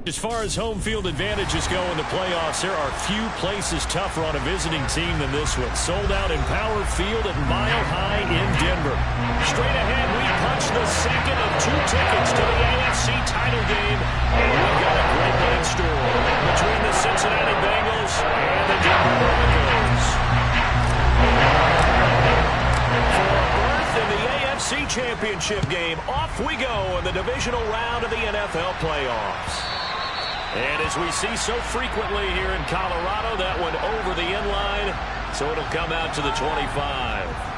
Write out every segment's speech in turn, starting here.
As far as home field advantages go in the playoffs, there are few places tougher on a visiting team than this one. Sold out in Power Field at Mile High in Denver. Straight ahead, we punch the second of 2 tickets to the AFC title game. And we've got a great night story between the Cincinnati Bengals and the Denver Broncos. For a berth in the AFC Championship game, off we go in the divisional round of the NFL playoffs. And as we see so frequently here in Colorado, that one over the end line, so it'll come out to the 25.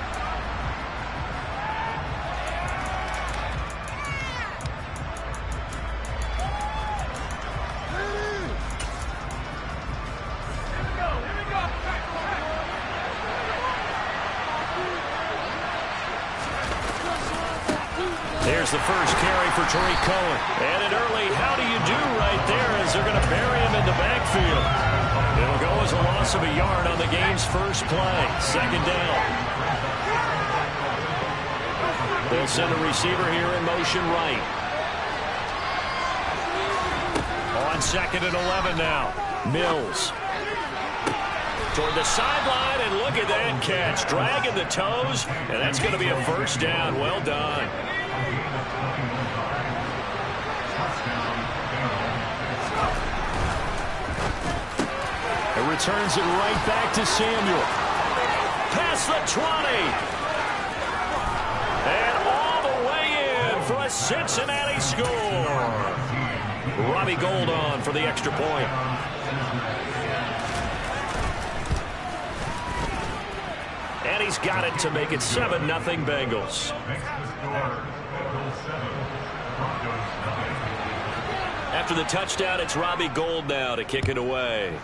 There's the first carry for Tariq Cohen. And an early how do you do right there as they're going to bury him in the backfield. It'll go as a loss of a yard on the game's first play. Second down. They'll send a receiver here in motion right. On 2nd and 11 now. Mills. Toward the sideline, and look at that catch. Dragging the toes, and that's going to be a first down. Well done. It returns it right back to Samuel. Past the 20. And all the way in for a Cincinnati score. Robbie Gould on for the extra point. And he's got it to make it 7-0 Bengals. After the touchdown, it's Robbie Gould now to kick it away.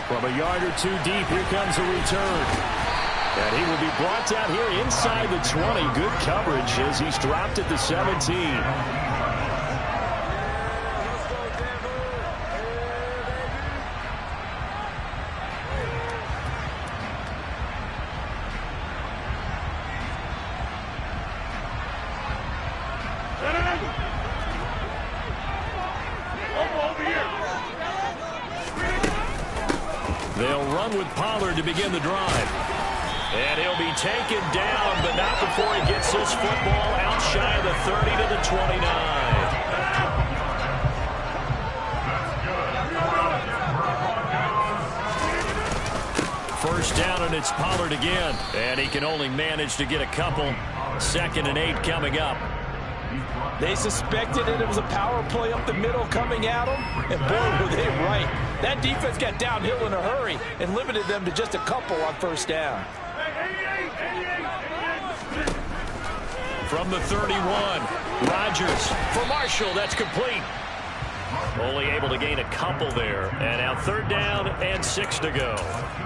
From a yard or two deep, here comes a return. And he will be brought down here inside the 20. Good coverage as he's dropped at the 17. They'll run with Pollard to begin the drive. And he'll be taken down, but not before he gets this football out shy of the 30 to the 29. First down, and it's Pollard again. And he can only manage to get a couple. 2nd and 8 coming up. They suspected it was a power play up the middle coming at them, and boy, were they right. That defense got downhill in a hurry and limited them to just a couple on first down. From the 31, Rodgers for Marshall. That's complete. Only able to gain a couple there. And now 3rd down and 6 to go.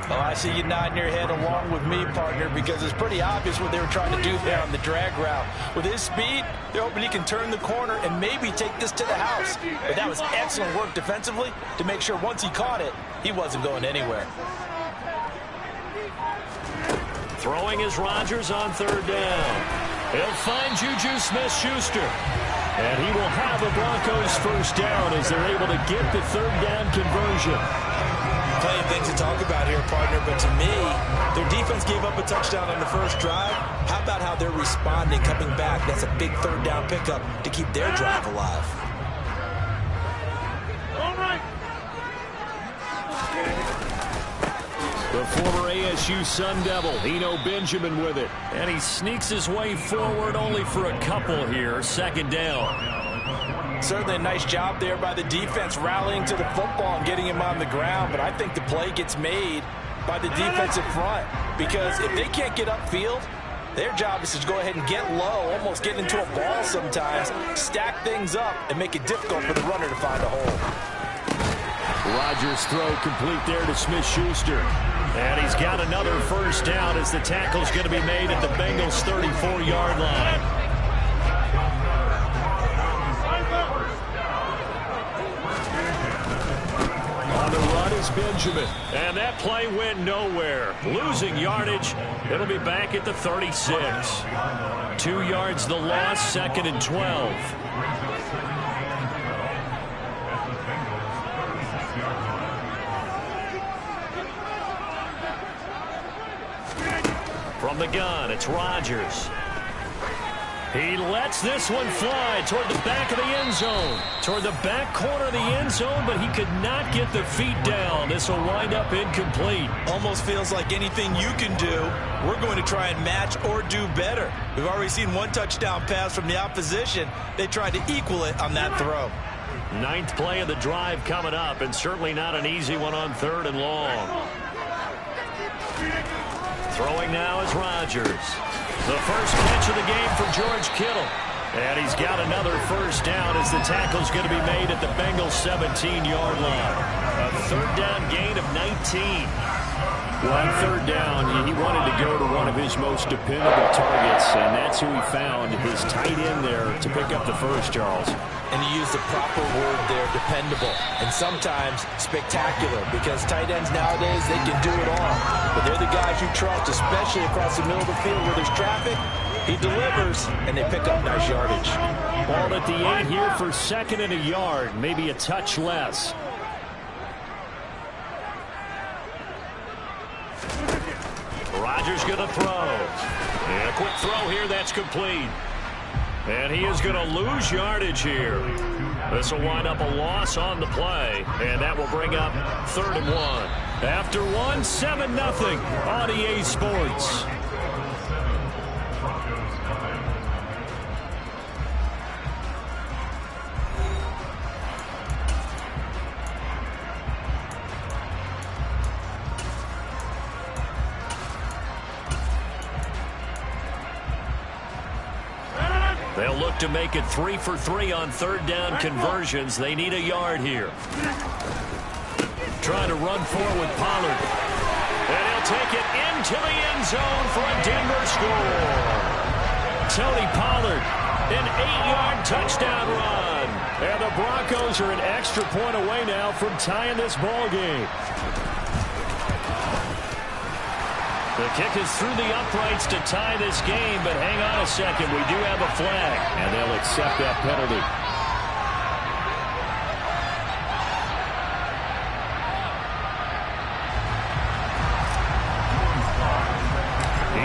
Oh, I see you nodding your head along with me, partner, because it's pretty obvious what they were trying to do there on the drag route. With his speed, they're hoping he can turn the corner and maybe take this to the house. But that was excellent work defensively to make sure once he caught it, he wasn't going anywhere. Throwing is Rodgers on 3rd down. He'll find Juju Smith-Schuster. And he will have a Broncos first down as they're able to get the 3rd down conversion. Plenty of things to talk about here, partner, but to me, their defense gave up a touchdown on the first drive. How about how they're responding, coming back? That's a big 3rd down pickup to keep their drive alive. All right. The former ASU Sun Devil, Eno Benjamin with it. And he sneaks his way forward only for a couple here. 2nd down. Certainly a nice job there by the defense rallying to the football and getting him on the ground. But I think the play gets made by the defensive front. Because if they can't get upfield, their job is to go ahead and get low, almost get into a ball sometimes, stack things up, and make it difficult for the runner to find a hole. Rodgers' throw complete there to Smith-Schuster. And he's got another first down as the tackle's going to be made at the Bengals' 34-yard line. On the run Chase Benjamin. And that play went nowhere. Losing yardage. It'll be back at the 36. 2 yards the loss, 2nd and 12. From the gun, it's Rodgers. He lets this one fly toward the back of the end zone. Toward the back corner of the end zone, but he could not get the feet down. This will wind up incomplete. Almost feels like anything you can do, we're going to try and match or do better. We've already seen one touchdown pass from the opposition. They tried to equal it on that throw. 9th play of the drive coming up, and certainly not an easy one on 3rd and long. Throwing now is Rodgers. The first catch of the game for George Kittle. And he's got another first down as the tackle's going to be made at the Bengals' 17-yard line. A 3rd down gain of 19. Well, on 3rd down, he wanted to go to one of his most dependable targets, and that's who he found, his tight end there, to pick up the first, Charles. And he used the proper word there, dependable, and sometimes spectacular, because tight ends nowadays, they can do it all. But they're the guys you trust, especially across the middle of the field where there's traffic. He delivers, and they pick up nice yardage. Ball at the 8 here for 2nd and a yard, maybe a touch less. Rodgers going to throw. And a quick throw here, that's complete. And he is going to lose yardage here. This will wind up a loss on the play, and that will bring up 3rd and 1. After 1, 7-0 on EA Sports. They'll look to make it 3 for 3 on 3rd down conversions. They need a yard here. Trying to run forward with Pollard. And he'll take it into the end zone for a Denver score. Tony Pollard, an 8-yard touchdown run. And the Broncos are an extra point away now from tying this ball game. The kick is through the uprights to tie this game, but hang on a second. We do have a flag, and they'll accept that penalty.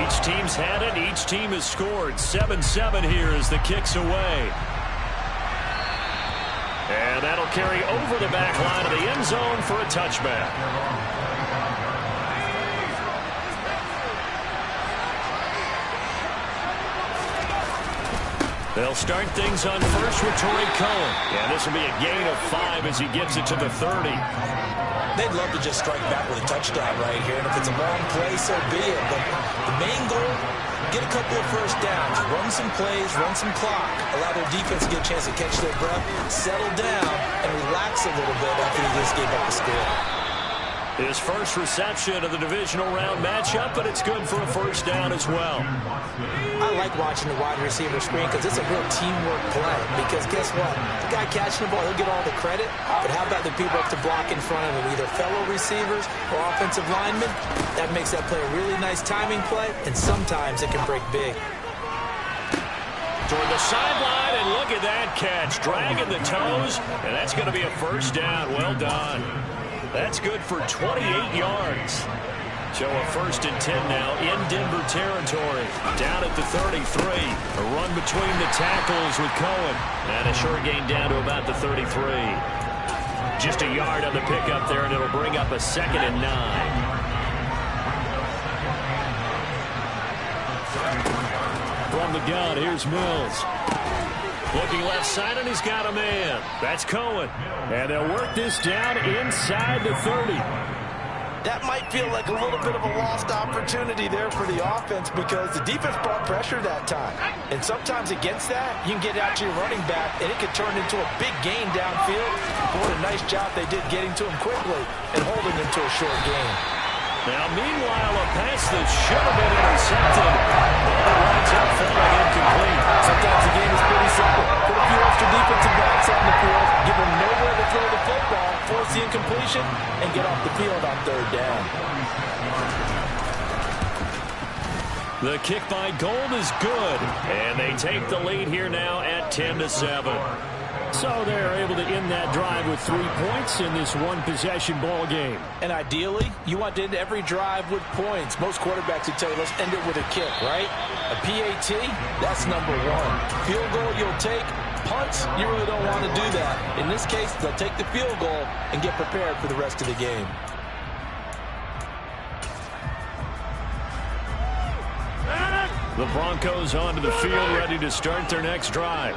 Each team's had it. Each team has scored. 7-7 here as the kick's away. And that'll carry over the back line of the end zone for a touchback. They'll start things on first with Torrey Cohen. Yeah, this will be a gain of 5 as he gets it to the 30. They'd love to just strike back with a touchdown right here, and if it's a long play, so be it. But the main goal, get a couple of first downs, run some plays, run some clock, allow their defense to get a chance to catch their breath, settle down, and relax a little bit after they just gave up the score. His first reception of the divisional round matchup, but it's good for a first down as well. I like watching the wide receiver screen because it's a real teamwork play. Because guess what? The guy catching the ball, he'll get all the credit. But how about the people up to block in front of him, either fellow receivers or offensive linemen? That makes that play a really nice timing play, and sometimes it can break big. Toward the sideline, and look at that catch. Dragging the toes, and that's going to be a first down. Well done. That's good for 28 yards. So a 1st and 10 now in Denver territory. Down at the 33. A run between the tackles with Cohen. And a short gain down to about the 33. Just a yard on the pickup there, and it'll bring up a 2nd and 9. From the gun, here's Mills. Looking left side, and he's got a man. That's Cohen. And they'll work this down inside the 30. That might feel like a little bit of a lost opportunity there for the offense because the defense brought pressure that time. And sometimes against that, you can get out to your running back, and it could turn into a big gain downfield. What a nice job they did getting to him quickly and holding him to a short gain. Now, meanwhile, a pass that should have been intercepted. And it winds up falling incomplete. Sometimes the game is pretty simple. Put a few extra defensive backs on the field, give them nowhere to throw the football, force the incompletion, and get off the field on third down. The kick by Gold is good, and they take the lead here now at 10-7. So they're able to end that drive with 3 points in this one-possession ball game. And ideally, you want to end every drive with points. Most quarterbacks would tell you, let's end it with a kick, right? A PAT, that's number one. Field goal you'll take. Punts, you really don't want to do that. In this case, they'll take the field goal and get prepared for the rest of the game. The Broncos onto the field, ready to start their next drive.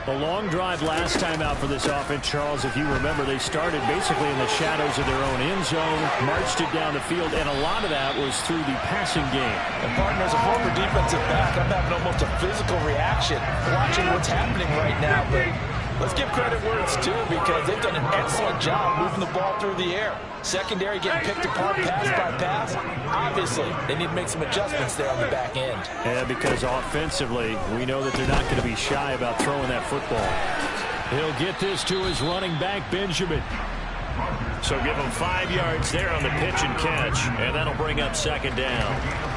A long drive last time out for this offense, Charles. If you remember, they started basically in the shadows of their own end zone, marched it down the field, and a lot of that was through the passing game. And partner, as a former defensive back, I'm having almost a physical reaction watching what's happening right now. But let's give credit where it's due, because they've done an excellent job moving the ball through the air. Secondary getting picked apart pass by pass. Obviously, they need to make some adjustments there on the back end. Yeah, because offensively, we know that they're not going to be shy about throwing that football. He'll get this to his running back, Benjamin. So give him 5 yards there on the pitch and catch, and that'll bring up second down.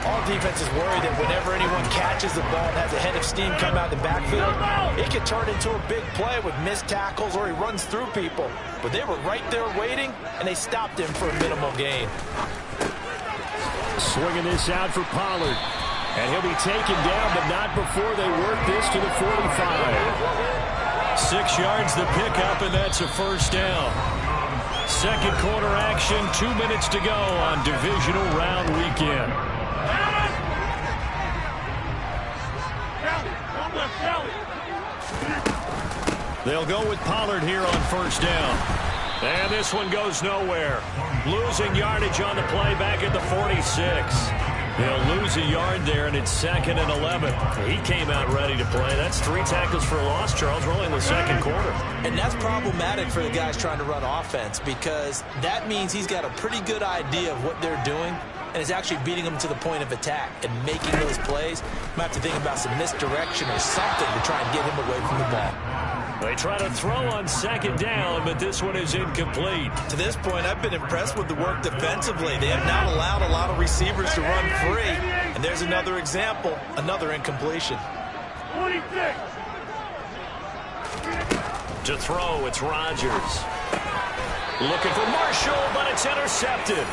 All defenses worry that whenever anyone catches the ball and has a head of steam come out of the backfield, it can turn into a big play with missed tackles or he runs through people. But they were right there waiting, and they stopped him for a minimal gain. Swinging this out for Pollard. And he'll be taken down, but not before they work this to the 45. 6 yards the pickup, and that's a first down. Second quarter action, 2 minutes to go on divisional round weekend. They'll go with Pollard here on first down. And this one goes nowhere. Losing yardage on the play back at the 46. They'll lose a yard there, and it's 2nd and 11. He came out ready to play. That's 3 tackles for a loss, Charles. We're only in the second quarter. And that's problematic for the guys trying to run offense, because that means he's got a pretty good idea of what they're doing and is actually beating them to the point of attack and making those plays. Might have to think about some misdirection or something to try and get him away from the ball. They try to throw on second down, but this one is incomplete. To this point, I've been impressed with the work defensively. They have not allowed a lot of receivers to run free. And there's another example, another incompletion. 26. To throw, it's Rodgers. Looking for Marshall, but it's intercepted.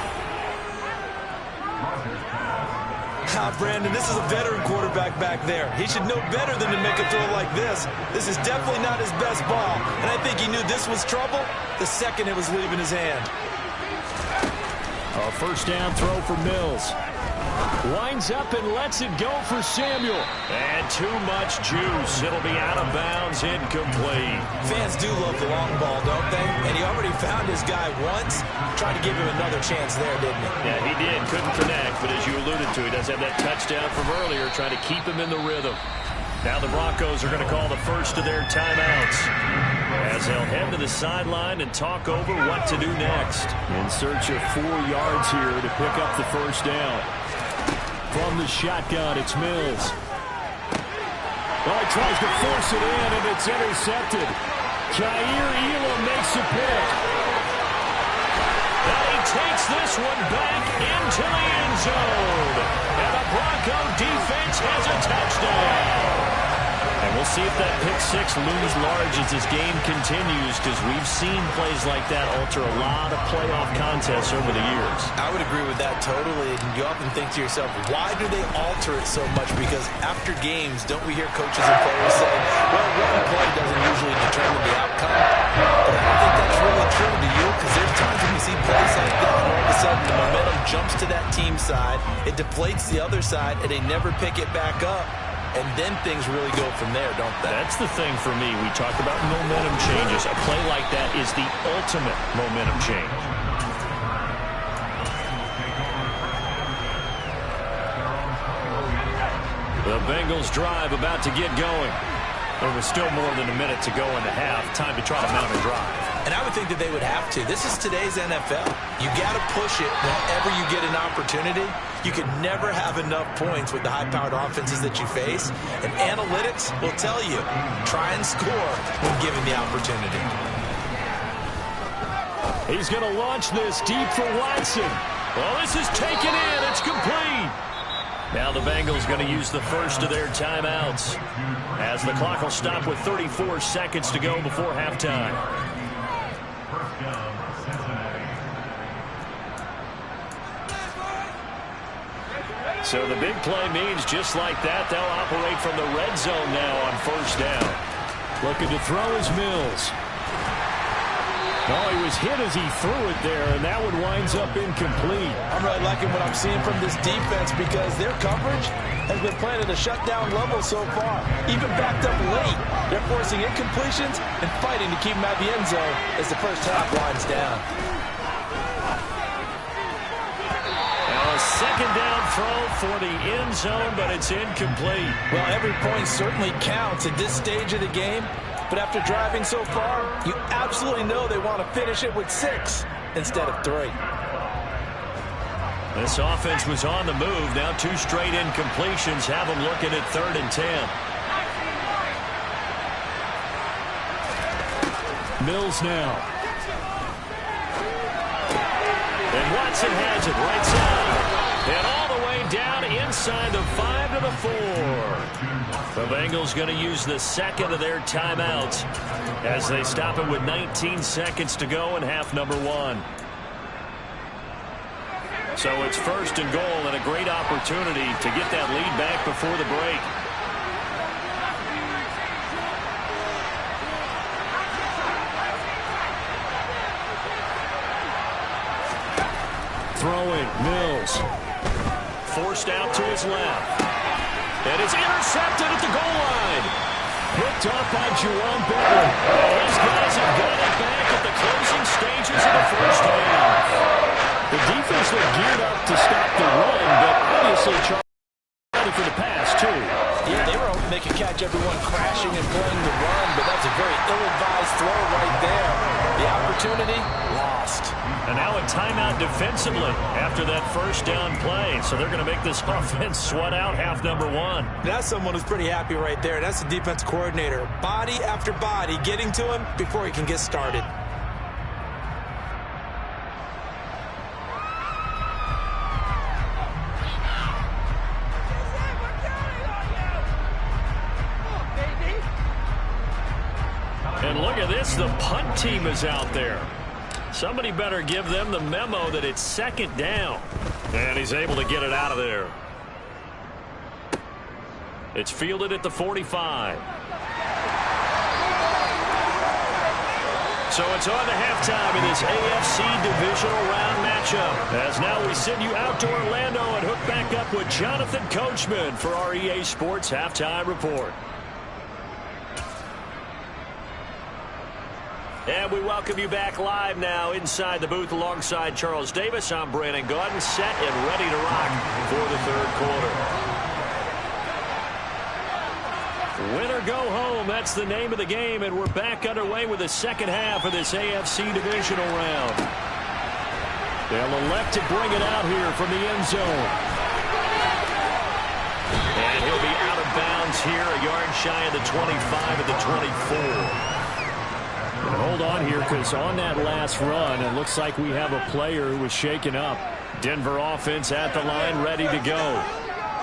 Brandon, this is a veteran quarterback back there. He should know better than to make a throw like this. This is definitely not his best ball, and I think he knew this was trouble the second it was leaving his hand. A first down throw for Mills. Winds up and lets it go for Samuel. And too much juice. It'll be out of bounds, incomplete. Fans do love the long ball, don't they? And he already found his guy once. Tried to give him another chance there, didn't he? Yeah, he did. Couldn't connect, but as you alluded to, he does have that touchdown from earlier, trying to keep him in the rhythm. Now the Broncos are going to call the first of their timeouts, as they'll head to the sideline and talk over what to do next. In search of 4 yards here to pick up the first down. From the shotgun, it's Mills. Oh, he tries to force it in, and it's intercepted. Jair Elam makes a pick. And he takes this one back into the end zone. And the Bronco defense has a touchdown. And we'll see if that pick six looms large as this game continues, because we've seen plays like that alter a lot of playoff contests over the years. I would agree with that totally. And you often think to yourself, why do they alter it so much? Because after games, don't we hear coaches and players say, well, one play doesn't usually determine the outcome. But I don't think that's really true to you, because there's times when you see plays like that, and all of a sudden the momentum jumps to that team side, it deflates the other side, and they never pick it back up. And then things really go from there, don't they? That's the thing for me. We talk about momentum changes. A play like that is the ultimate momentum change. The Bengals drive about to get going. There was still more than a minute to go in the half. Time to try to mount a drive. And I would think that they would have to. This is today's NFL. You got to push it whenever you get an opportunity. You can never have enough points with the high-powered offenses that you face. And analytics will tell you, try and score when given the opportunity. He's going to launch this deep for Watson. Well, this is taken in. It's complete. Now the Bengals going to use the first of their timeouts as the clock will stop with 34 seconds to go before halftime. So the big play means just like that, they'll operate from the red zone now on first down. Looking to throw is Mills. Oh, he was hit as he threw it there, and that one winds up incomplete. I'm really liking what I'm seeing from this defense because their coverage has been playing at a shutdown level so far. Even backed up late, they're forcing incompletions and fighting to keep them out of the end zone as the first half winds down. Now a second down throw for the end zone, but it's incomplete. Well, every point certainly counts at this stage of the game. But after driving so far, you absolutely know they want to finish it with 6 instead of 3. This offense was on the move. Now 2 straight incompletions have them looking at 3rd and 10. Mills now. And Watson has it right side. And all the way down inside the 5 to the 4. The Bengals going to use the second of their timeouts as they stop it with 19 seconds to go in half number 1. So it's 1st and goal and a great opportunity to get that lead back before the break. Throwing, Mills. Forced out to his left. And it's intercepted at the goal line. Picked off by Jerome Bettis. These guys have got it back at the closing stages of the first half. The defense looked geared up to stop the run, but obviously ready for the pass, too. Yeah, they were hoping they could catch everyone crashing and playing the run, but that's a very ill-advised throw right there. The opportunity lost. And now a timeout defensively after that first down play. So they're going to make this offense sweat out half number 1. That's someone who's pretty happy right there. That's the defense coordinator. Body after body getting to him before he can get started. And look at this. The punt team is out there. Somebody better give them the memo that it's 2nd down. And he's able to get it out of there. It's fielded at the 45. So it's on to halftime in this AFC divisional round matchup. As now we send you out to Orlando and hook back up with Jonathan Coachman for our EA Sports Halftime Report. And we welcome you back live now inside the booth alongside Charles Davis. I'm Brandon Gaudin, set and ready to rock for the 3rd quarter. Win or go home, that's the name of the game, and we're back underway with the second half of this AFC divisional round. They'll elect to bring it out here from the end zone. And he'll be out of bounds here, a yard shy of the 25 at the 24. And hold on here, because on that last run, it looks like we have a player who was shaken up. Denver offense at the line, ready to go.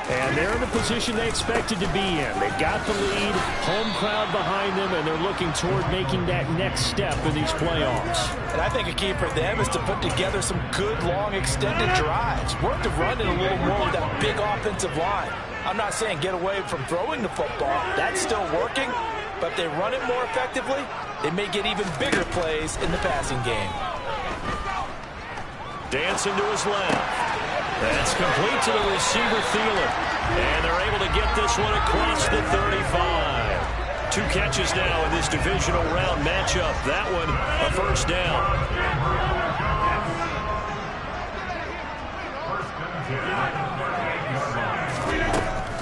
And they're in the position they expected to be in. They've got the lead, home crowd behind them, and they're looking toward making that next step in these playoffs. And I think a key for them is to put together some good, long, extended drives. Work the run in a little more with that big offensive line. I'm not saying get away from throwing the football. That's still working. But if they run it more effectively, they may get even bigger plays in the passing game. Dancing to his left. That's complete to the receiver, Thielen. And they're able to get this one across the 35. 2 catches now in this divisional round matchup. That one, a first down.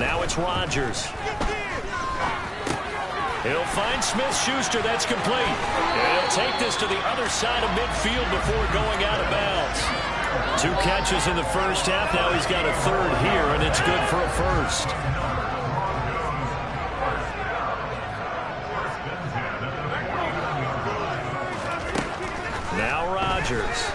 Now it's Rodgers. He'll find Smith-Schuster. That's complete. And he'll take this to the other side of midfield before going out of bounds. 2 catches in the first half. Now he's got a third here, and it's good for a first. Now Rodgers.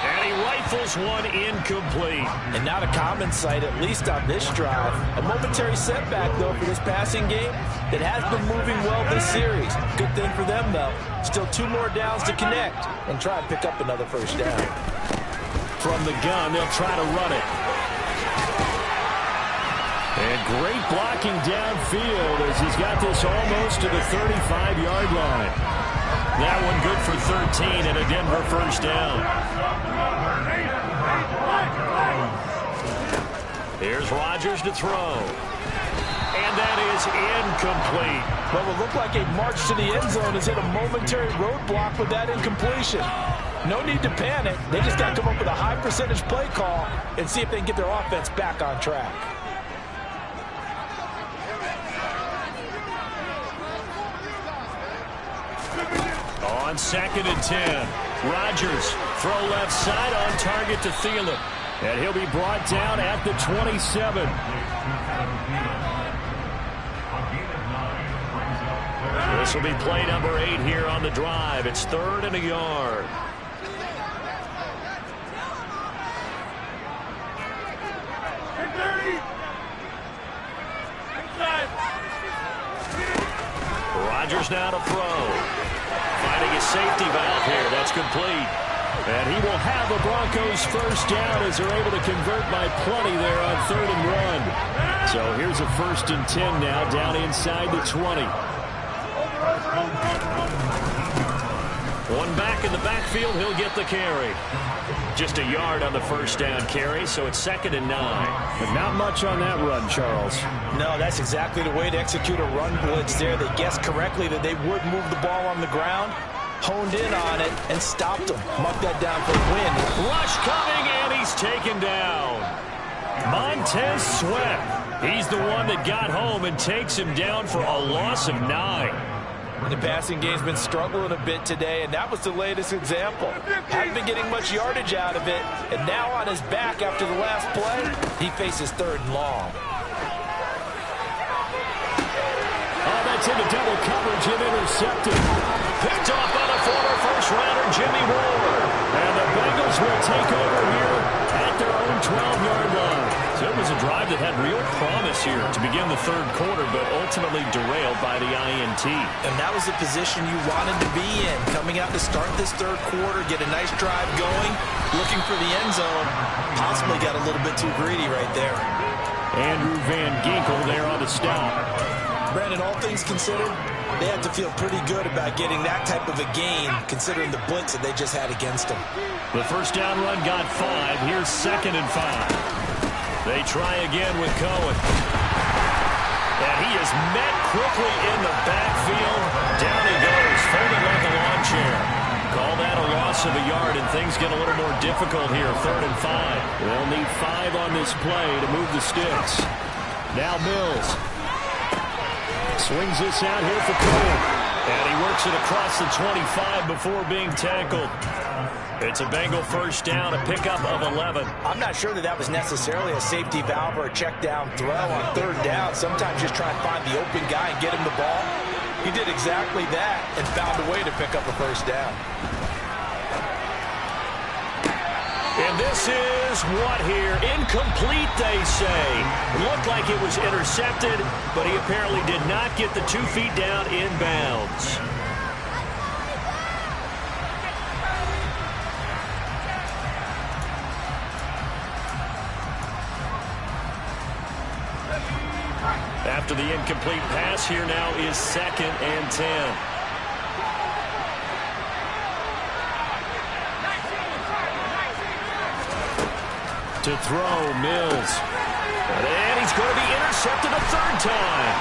And he rifles one incomplete. And not a common sight, at least on this drive. A momentary setback, though, for this passing game that has been moving well this series. Good thing for them, though. Still 2 more downs to connect and try and pick up another first down. From the gun, they'll try to run it. And great blocking downfield as he's got this almost to the 35-yard line. That one good for 13 and a Denver first down. Here's Rodgers to throw. And that is incomplete. Well, it looked like a march to the end zone has hit a momentary roadblock with that incompletion. No need to panic. They just got to come up with a high percentage play call and see if they can get their offense back on track. On 2nd and 10, Rodgers throw left side on target to Thielen. And he'll be brought down at the 27. This will be play number 8 here on the drive. It's 3rd and a yard. Rodgers now to throw. Finding a safety valve here. That's complete. And he will have a Broncos first down as they're able to convert by plenty there on 3rd and 1. So here's a 1st and 10 now down inside the 20. One back in the backfield. He'll get the carry. Just a yard on the first down carry, so it's 2nd and 9. But not much on that run, Charles. No, that's exactly the way to execute a run blitz there. They guessed correctly that they would move the ball on the ground, honed in on it, and stopped them. Mucked that down for a win. Rush coming, and he's taken down. Montez Sweat. He's the one that got home and takes him down for a loss of 9. The passing game's been struggling a bit today, and that was the latest example. Hadn't been getting much yardage out of it, and now on his back after the last play, he faces 3rd and long. Oh, that's into double coverage and intercepted. Picked off by the former first-rounder Jimmy Ward. And the Bengals will take over here at their own 12-yard line. So it was a drive that had real promise here to begin the 3rd quarter, but ultimately derailed by the INT. And that was the position you wanted to be in. Coming out to start this 3rd quarter, get a nice drive going, looking for the end zone. Possibly got a little bit too greedy right there. Andrew Van Ginkel there on the stop. Brandon, all things considered, they have to feel pretty good about getting that type of a gain, considering the blitz that they just had against them. The first down run got 5. Here's 2nd and 5. They try again with Cohen. And he is met quickly in the backfield. Down he goes, folded like a lawn chair. Call that a loss of a yard, and things get a little more difficult here. 3rd and 5. They'll need 5 on this play to move the sticks. Now Mills. Swings this out here for Cohen. And he works it across the 25 before being tackled. It's a Bengal first down, a pickup of 11. I'm not sure that was necessarily a safety valve or a check down throw on 3rd down. Sometimes just try and find the open guy and get him the ball. He did exactly that and found a way to pick up a first down. And this is what here? Incomplete, they say. Looked like it was intercepted, but he apparently did not get the 2 feet down inbounds. After the incomplete pass, here now is 2nd and 10. To throw, Mills. And he's going to be intercepted a 3rd time.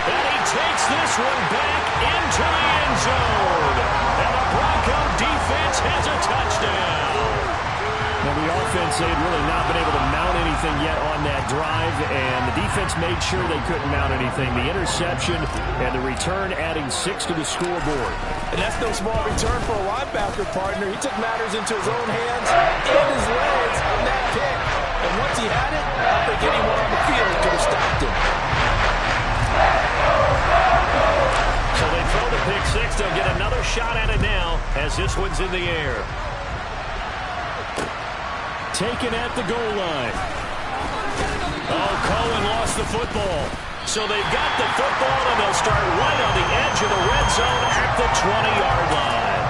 And he takes this one back into the end zone. And the Bronco defense has a touchdown. Now, the offense, they had really not been able to mount shown anything yet on that drive, and the defense made sure they couldn't mount anything. The interception and the return adding 6 to the scoreboard. And that's no small return for a linebacker, partner. He took matters into his own hands and his legs on that pick. And once he had it, I don't think anyone on the field could have stopped him. So they throw the pick six. They'll get another shot at it now as this one's in the air. Taken at the goal line. Oh, Cohen lost the football. So they've got the football, and they'll start right on the edge of the red zone at the 20-yard line.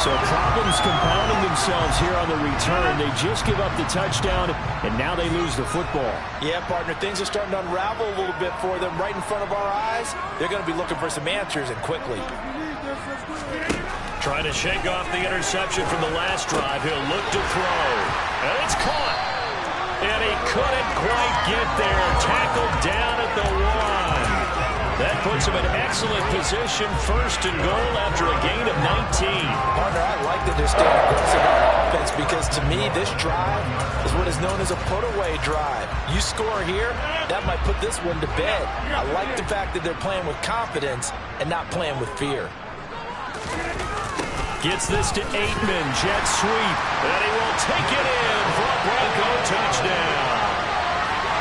So problems compounding themselves here on the return. They just give up the touchdown, and now they lose the football. Yeah, partner, things are starting to unravel a little bit for them right in front of our eyes. They're going to be looking for some answers, and quickly. Trying to shake off the interception from the last drive. He'll look to throw. And it's caught. And he couldn't quite get there. Tackled down at the 1. That puts him in excellent position, first and goal after a gain of 19. Partner, I like that they're staying aggressive on offense because to me, this drive is what is known as a put-away drive. You score here, that might put this one to bed. I like the fact that they're playing with confidence and not playing with fear. Gets this to Aitman, jet sweep, and he will take it in for a Bronco touchdown.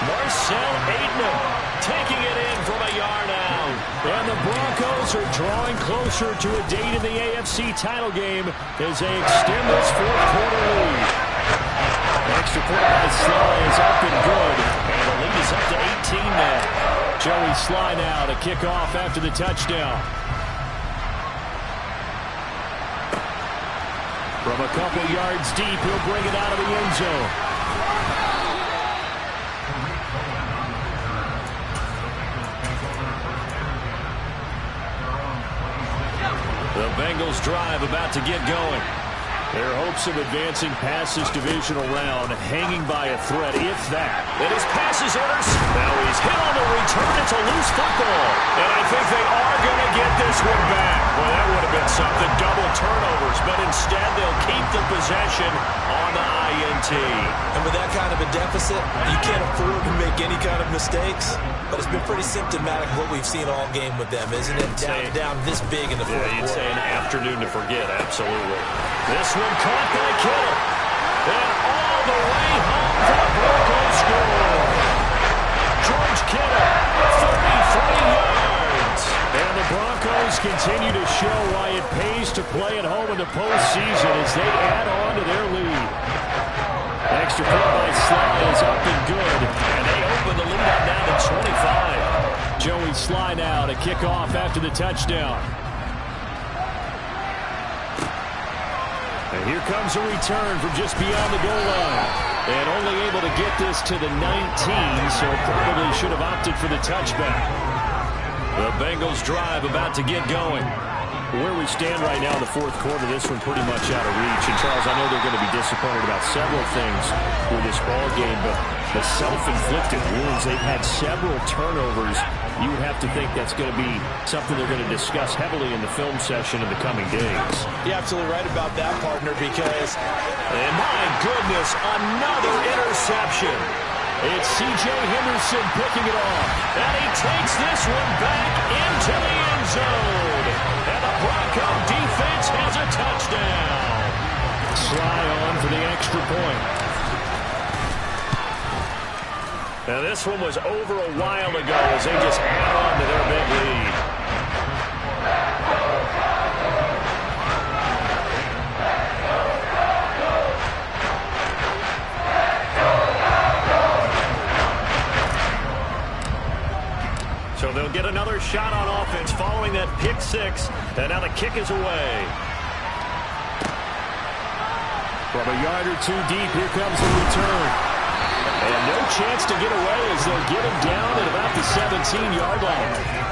Marcel Aitman taking it in from a yard out. And the Broncos are drawing closer to a date in the AFC title game as they extend this fourth-quarter lead. Extra point by Sly is up and good, and the lead is up to 18 now. Joey Sly now to kick off after the touchdown. From a couple yards deep, he'll bring it out of the end zone. The Bengals drive about to get going. Their hopes of advancing past this divisional round hanging by a thread, if that. And his pass is intercepted. Now he's hit on the return. It's a loose football. And I think they are going to get this one back. Well, that would have been something. Double turnovers. But instead, they'll keep the possession on the INT. And with that kind of a deficit, you can't afford to make any kind of mistakes. But it's been pretty symptomatic of what we've seen all game with them, isn't it? Down this big in the fourth quarter. You'd say an afternoon to forget, absolutely. This one caught by Kittle. And all the way home for the Broncos score. George Kittle, 33 yards. And the Broncos continue to show why it pays to play at home in the postseason as they add on to their lead. Extra point by Sly is up and good. And they open the lead up now to 25. Joey Sly now to kick off after the touchdown. And here comes a return from just beyond the goal line. And only able to get this to the 19, so probably should have opted for the touchback. The Bengals drive about to get going. Where we stand right now in the fourth quarter, this one pretty much out of reach. And, Charles, I know they're going to be disappointed about several things with this ball game, but the self-inflicted wounds, they've had several turnovers. You would have to think that's going to be something they're going to discuss heavily in the film session in the coming days. You're absolutely right about that, partner, because... And my goodness, another interception. It's C.J. Henderson picking it off. And he takes this one back into the end zone. And the Bronco defense has a touchdown. Sly on for the extra point. Now this one was over a while ago as they just add on to their big lead. So they'll get another shot on offense following that pick six. And now the kick is away. From a yard or two deep, here comes the return. And no chance to get away as they'll get him down at about the 17-yard line.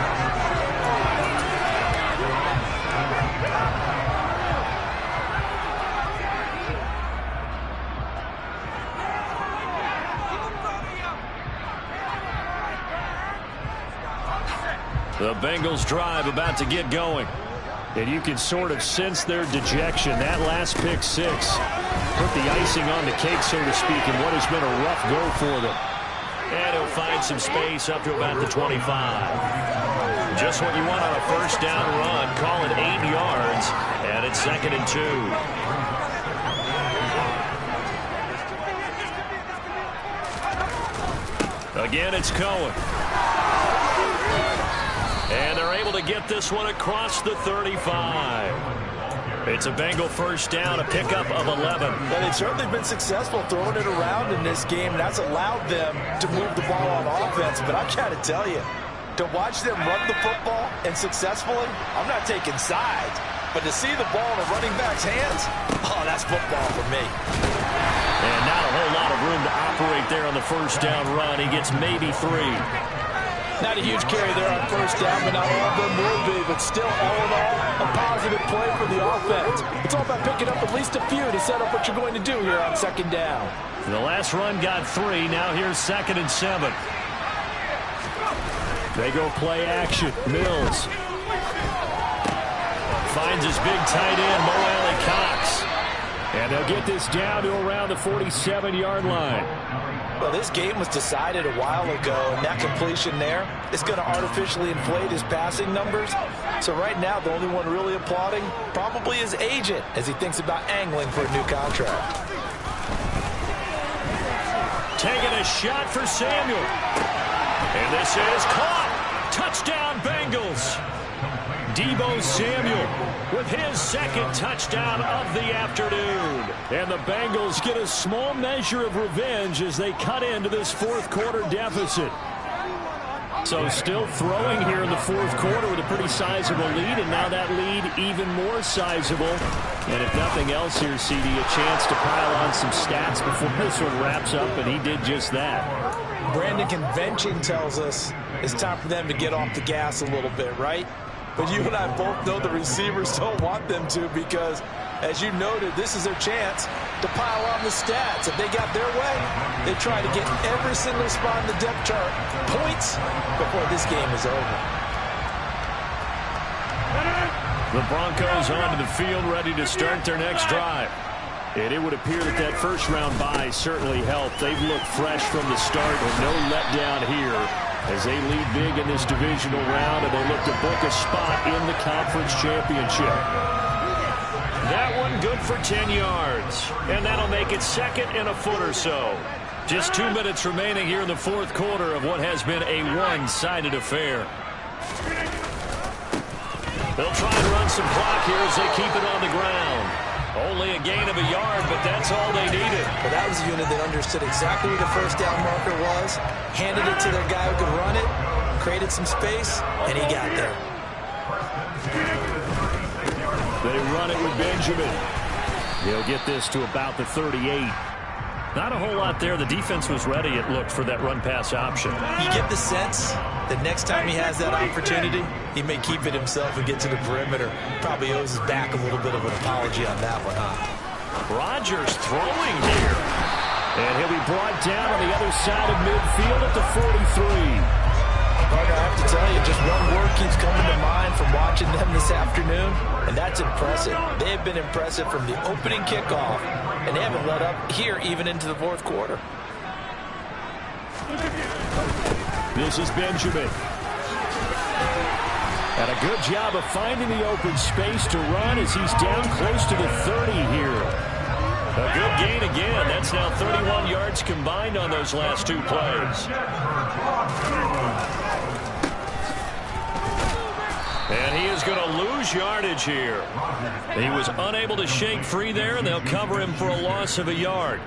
The Bengals drive about to get going. And you can sort of sense their dejection. That last pick six put the icing on the cake, so to speak, in what has been a rough go for them. And he'll find some space up to about the 25. Just what you want on a first down run. Call it 8 yards, and it's 2nd and 2. Again, it's Cohen. And they're able to get this one across the 35. It's a Bengal first down, a pickup of 11. But they've certainly been successful throwing it around in this game, and that's allowed them to move the ball on offense. But I got to tell you, to watch them run the football and successfully, I'm not taking sides, but to see the ball in a running back's hands, oh, that's football for me. And not a whole lot of room to operate there on the first down run. He gets maybe 3. Not a huge carry there on first down, but not all of them will be. But still, all in all, a positive play for the offense. It's all about picking up at least a few to set up what you're going to do here on 2nd down. The last run got 3. Now here's 2nd and 7. They go play action. Mills finds his big tight end, Mo Alley-Cox. And they'll get this down to around the 47-yard line. Well, this game was decided a while ago, and that completion there is going to artificially inflate his passing numbers. So right now, the only one really applauding probably his agent as he thinks about angling for a new contract. Taking a shot for Samuel. And this is caught. Touchdown, Bengals. Deebo Samuel with his 2nd touchdown of the afternoon. And the Bengals get a small measure of revenge as they cut into this 4th quarter deficit. So still throwing here in the 4th quarter with a pretty sizable lead, and now that lead even more sizable. And if nothing else here, CD, a chance to pile on some stats before this one wraps up, and he did just that. Brandon, convention tells us it's time for them to get off the gas a little bit, right? But you and I both know the receivers don't want them to, because, as you noted, this is their chance to pile on the stats. If they got their way, they try to get every single spot in the depth chart points before this game is over. The Broncos onto the field, ready to start their next drive. And it would appear that that first-round bye certainly helped. They've looked fresh from the start with no letdown here as they lead big in this divisional round, and they look to book a spot in the conference championship. That one good for 10 yards, and that'll make it 2nd and a foot or so. Just 2 minutes remaining here in the 4th quarter of what has been a one-sided affair. They'll try and run some clock here as they keep it on the ground. Only a gain of a yard, but that's all they needed. Well, that was a unit that understood exactly where the first down marker was, handed it to their guy who could run it, created some space, and he got there. They run it with Benjamin. He'll get this to about the 38. Not a whole lot there. The defense was ready, it looked, for that run-pass option. You get the sense that next time he has that opportunity, he may keep it himself and get to the perimeter. Probably owes his back a little bit of an apology on that one, huh? Rodgers throwing here. And he'll be brought down on the other side of midfield at the 43. Parker, I have to tell you, just one word keeps coming to mind from watching them this afternoon, and that's impressive. They have been impressive from the opening kickoff, and they haven't let up here even into the 4th quarter. This is Benjamin. And a good job of finding the open space to run as he's down close to the 30 here. A good gain again. That's now 31 yards combined on those last 2 plays. And he is going to lose yardage here. He was unable to shake free there, and they'll cover him for a loss of a yard.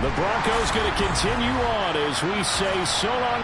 The Broncos going to continue on as we say so long.